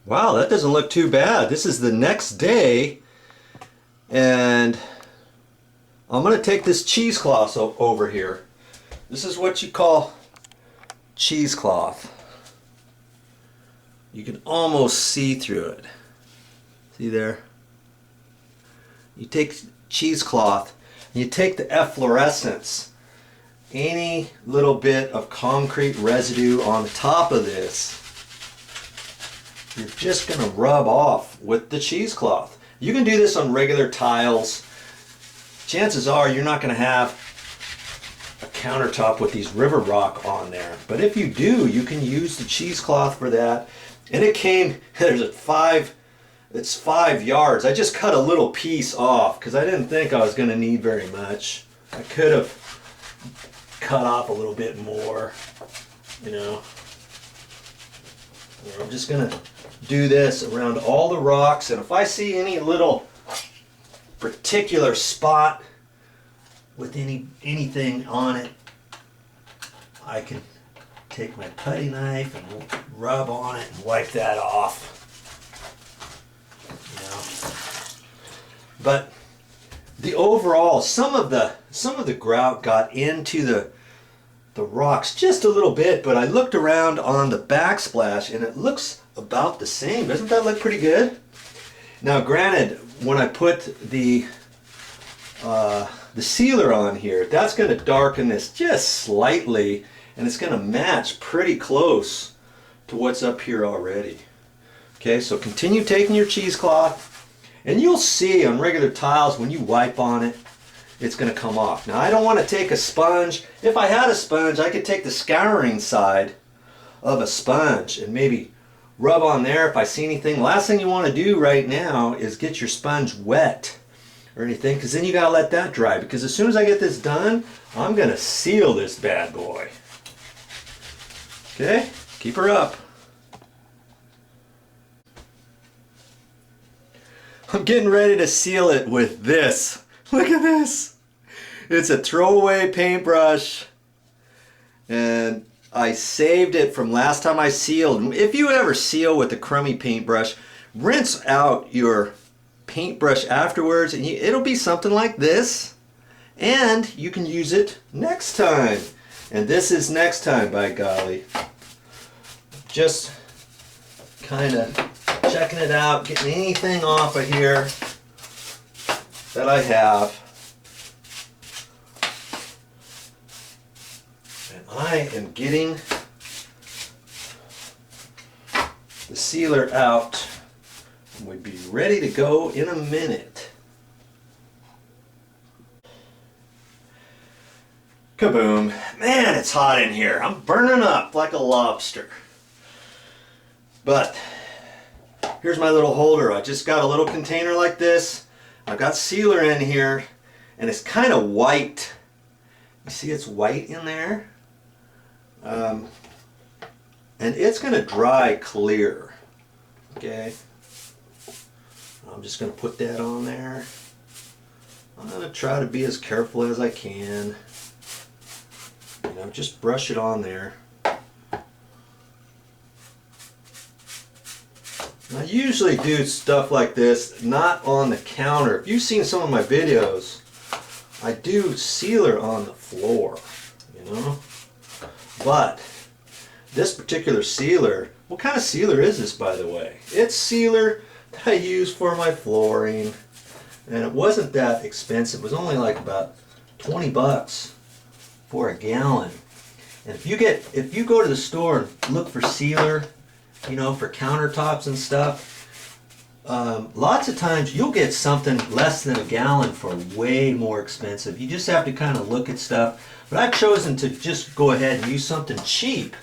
Wow, that doesn't look too bad. This is the next day, and I'm going to take this cheesecloth over here. This is what you call cheesecloth. You can almost see through it. See there? You take cheesecloth and you take the efflorescence, any little bit of concrete residue on the top of this, you're just going to rub off with the cheesecloth. You can do this on regular tiles. Chances are you're not going to have a countertop with these river rock on there. But if you do, you can use the cheesecloth for that. And it came, it's 5 yards. I just cut a little piece off because I didn't think I was going to need very much. I could have cut off a little bit more, you know. I'm just going to do this around all the rocks, and if I see any little particular spot with anything on it, I can take my putty knife and rub on it and wipe that off. You know. But the overall, some of the grout got into the rocks just a little bit, but I looked around on the backsplash and it looks about the same. Doesn't that look pretty good? Now granted, when I put the sealer on here, that's going to darken this just slightly, and it's going to match pretty close to what's up here already. Okay, so continue taking your cheesecloth, and you'll see on regular tiles when you wipe on it, it's going to come off. Now I don't want to take a sponge. If I had a sponge, I could take the scouring side of a sponge and maybe rub on there if I see anything. Last thing you want to do right now is get your sponge wet or anything, because then you got to let that dry, because as soon as I get this done, I'm going to seal this bad boy. Okay, keep her up. I'm getting ready to seal it with this. Look at this. It's a throwaway paintbrush, and I saved it from last time I sealed. If you ever seal with a crummy paintbrush, rinse out your paintbrush afterwards, and it'll be something like this, and you can use it next time. And this is next time, by golly. Just kind of checking it out, getting anything off of here that I have. And I am getting the sealer out, and we'd be ready to go in a minute. Kaboom. Man, it's hot in here. I'm burning up like a lobster. But here's my little holder. I just got a little container like this. I've got sealer in here, and it's kind of white. You see it's white in there? And it's going to dry clear. Okay? I'm just going to put that on there. I'm going to try to be as careful as I can. You know, just brush it on there. I usually do stuff like this not on the counter. If you've seen some of my videos, I do sealer on the floor, you know. But this particular sealer, what kind of sealer is this, by the way? It's sealer that I use for my flooring, and it wasn't that expensive. It was only like about 20 bucks for a gallon. And if you go to the store and look for sealer, you know, for countertops and stuff, lots of times you'll get something less than a gallon for way more expensive. You just have to kind of look at stuff. But I've chosen to just go ahead and use something cheap,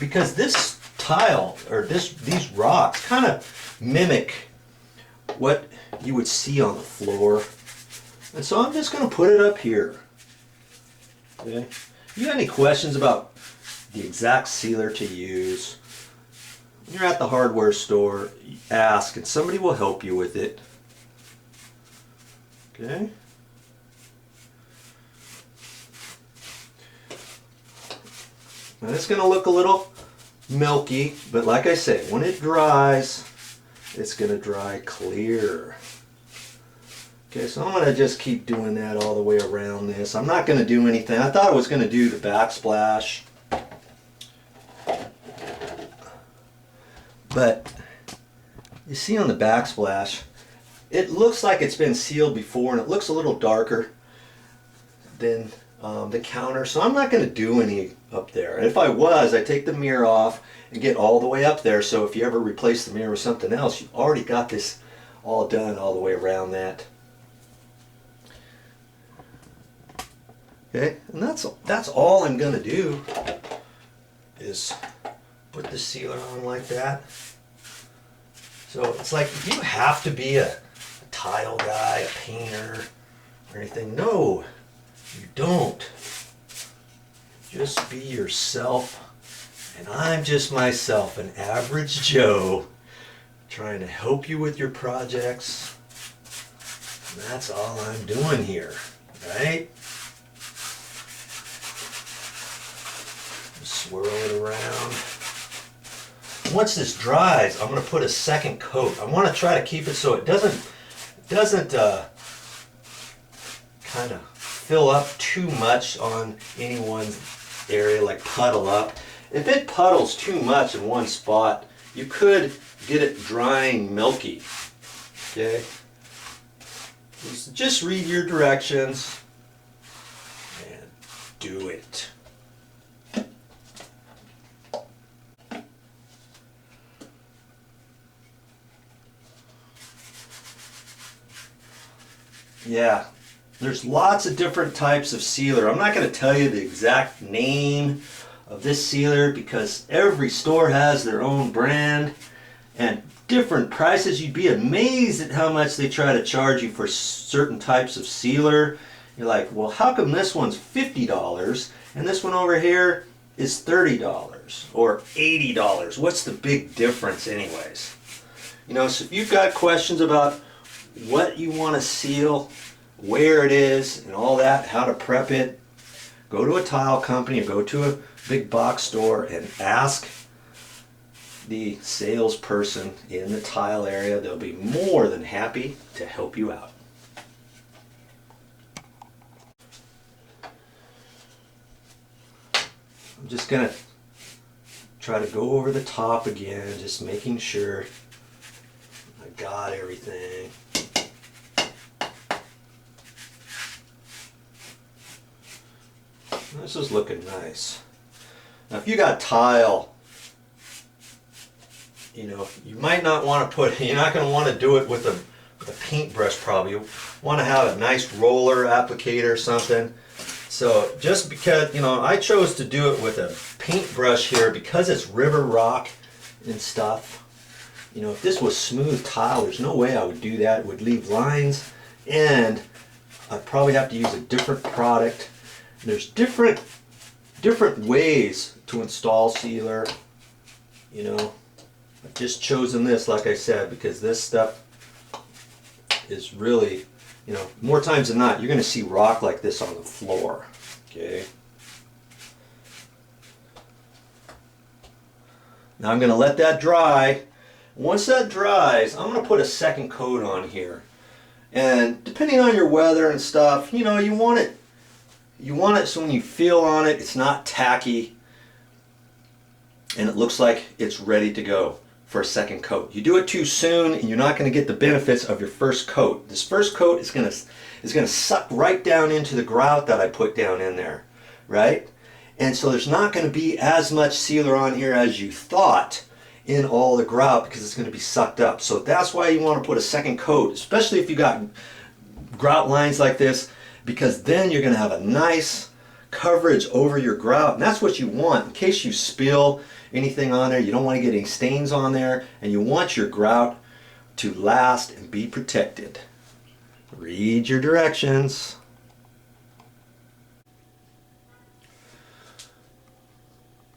because this tile, or these rocks, kind of mimic what you would see on the floor. And so I'm just going to put it up here. Okay. If you got any questions about the exact sealer to use, when you're at the hardware store, ask and somebody will help you with it. Okay. Now it's going to look a little milky, but like I say, when it dries, it's going to dry clear. Okay, so I'm going to just keep doing that all the way around this. I'm not going to do anything. I thought I was going to do the backsplash, but you see on the backsplash, it looks like it's been sealed before, and it looks a little darker than the counter, so I'm not going to do any up there. And if I was, I'd take the mirror off and get all the way up there, so if you ever replace the mirror with something else, you've already got this all done all the way around that. Okay, and that's all I'm going to do is put the sealer on like that. So it's like, if you have to be a tile guy, a painter, or anything, no, you don't. Just be yourself, and I'm just myself, an average Joe, trying to help you with your projects. And that's all I'm doing here, right? Just swirl it around. Once this dries, I'm going to put a second coat. I want to try to keep it so it doesn't kind of fill up too much on any one area, like puddle up. If it puddles too much in one spot, you could get it drying milky. Okay? Just read your directions and do it. Yeah, there's lots of different types of sealer. I'm not going to tell you the exact name of this sealer because every store has their own brand and different prices. You'd be amazed at how much they try to charge you for certain types of sealer. You're like, well, how come this one's $50 and this one over here is $30 or $80? What's the big difference anyways? You know, so if you've got questions about what you want to seal, where it is, and all that, how to prep it, go to a tile company or go to a big box store and ask the salesperson in the tile area. They'll be more than happy to help you out. I'm just going to try to go over the top again, just making sure I got everything. This is looking nice. Now if you got tile, you know, you might not want to put, you're not going to want to do it with a paintbrush probably. You want to have a nice roller applicator or something. So just because, you know, I chose to do it with a paintbrush here because it's river rock and stuff. You know, if this was smooth tile, there's no way I would do that. It would leave lines, and I'd probably have to use a different product. There's different ways to install sealer. You know, I've just chosen this, like I said, because this stuff is really, you know, more times than not, you're going to see rock like this on the floor. Okay. Now I'm going to let that dry. Once that dries, I'm going to put a second coat on here. And depending on your weather and stuff, you know, you want it so when you feel on it, it's not tacky and it looks like it's ready to go for a second coat. You do it too soon and you're not going to get the benefits of your first coat. This first coat is going to suck right down into the grout that I put down in there, right? And so there's not going to be as much sealer on here as you thought in all the grout because it's going to be sucked up. So that's why you want to put a second coat, especially if you got grout lines like this, because then you're going to have a nice coverage over your grout, and that's what you want in case you spill anything on there. You don't want to get any stains on there, and you want your grout to last and be protected. Read your directions.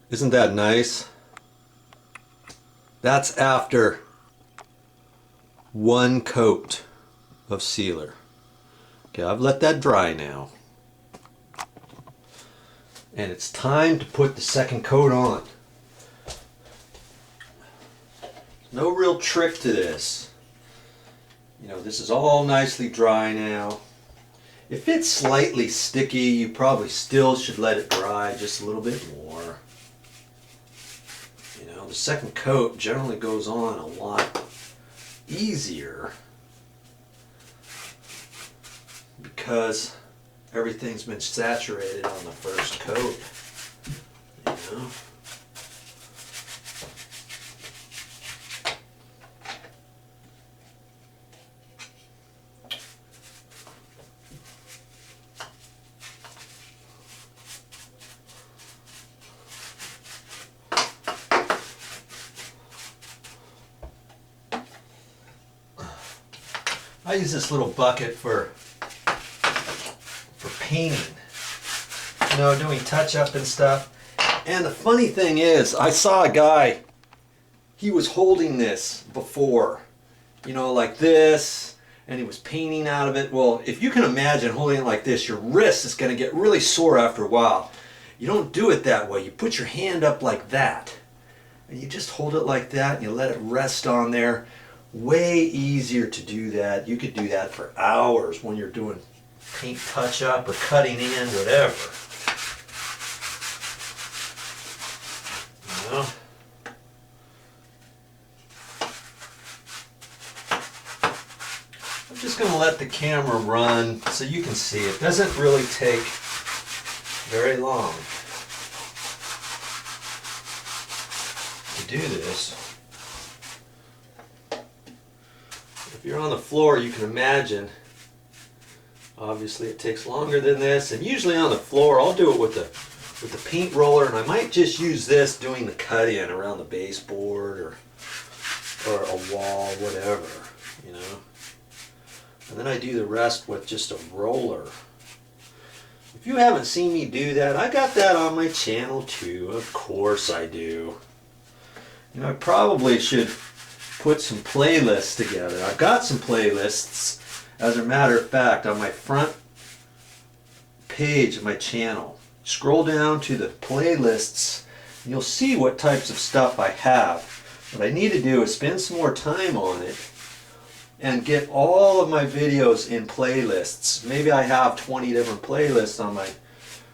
Isn't that nice? That's after one coat of sealer. Okay, I've let that dry now. And it's time to put the second coat on. No real trick to this. You know, this is all nicely dry now. If it's slightly sticky, you probably still should let it dry just a little bit more. You know, the second coat generally goes on a lot easier because everything's been saturated on the first coat. You know? I use this little bucket for painting, you know, doing touch-up and stuff. And the funny thing is, I saw a guy, he was holding this before, you know, like this, and he was painting out of it. Well, if you can imagine holding it like this, your wrist is going to get really sore after a while. You don't do it that way. You put your hand up like that, and you just hold it like that, and you let it rest on there. Way easier to do that. You could do that for hours when you're doing paint touch-up or cutting in, whatever. You know? I'm just going to let the camera run so you can see. It doesn't really take very long to do this. If you're on the floor, you can imagine, obviously it takes longer than this, and usually on the floor I'll do it with the paint roller, and I might just use this doing the cut-in around the baseboard or a wall, whatever, you know. And then I do the rest with just a roller. If you haven't seen me do that, I got that on my channel too. Of course I do. You know, I probably should put some playlists together. I've got some playlists, as a matter of fact, on my front page of my channel. Scroll down to the playlists and you'll see what types of stuff I have. What I need to do is spend some more time on it and get all of my videos in playlists. Maybe I have 20 different playlists on my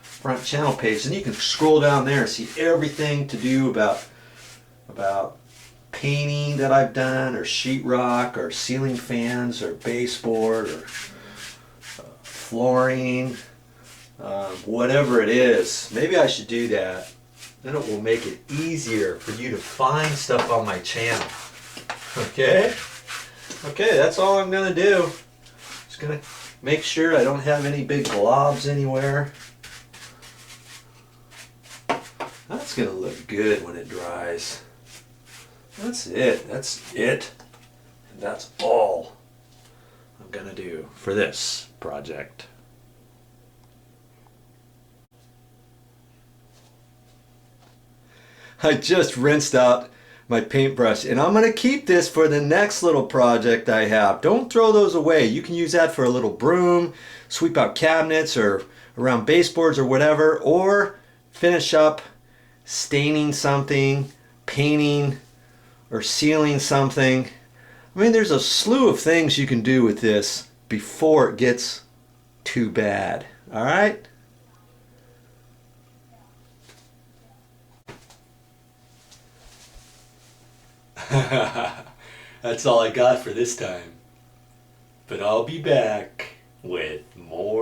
front channel page, and you can scroll down there and see everything to do about painting that I've done, or sheetrock, or ceiling fans, or baseboard, or flooring, whatever it is. Maybe I should do that. Then it will make it easier for you to find stuff on my channel. Okay? Okay, that's all I'm going to do. Just going to make sure I don't have any big globs anywhere. That's going to look good when it dries. That's it. That's it. And that's all I'm going to do for this project. I just rinsed out my paintbrush, and I'm going to keep this for the next little project I have. Don't throw those away. You can use that for a little broom, sweep out cabinets or around baseboards or whatever, or finish up staining something, painting, or sealing something. I mean, there's a slew of things you can do with this before it gets too bad. All right? That's all I got for this time. But I'll be back with more.